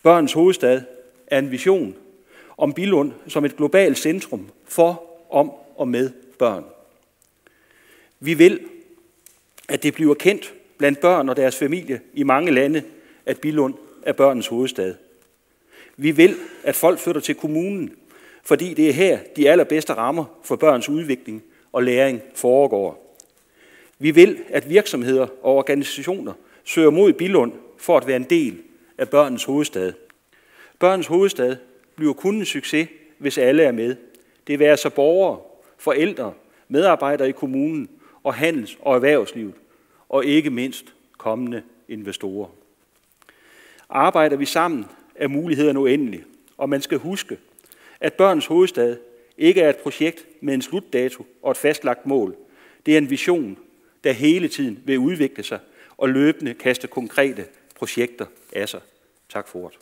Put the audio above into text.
Børnens Hovedstad er en vision om Billund som et globalt centrum for, om og med børn. Vi vil, at det bliver kendt blandt børn og deres familie i mange lande, at Billund er børnens hovedstad. Vi vil, at folk flytter til kommunen, fordi det er her, de allerbedste rammer for børns udvikling og læring foregår. Vi vil, at virksomheder og organisationer søger mod Billund for at være en del af børnens hovedstad. Børnens hovedstad bliver kun en succes, hvis alle er med. Det vil altså borgere, forældre, medarbejdere i kommunen og handels- og erhvervslivet, og ikke mindst kommende investorer. Arbejder vi sammen, er mulighederne uendelige, og man skal huske, at børnens hovedstad ikke er et projekt med en slutdato og et fastlagt mål. Det er en vision, der hele tiden vil udvikle sig og løbende kaste konkrete projekter af sig. Tak for ordet.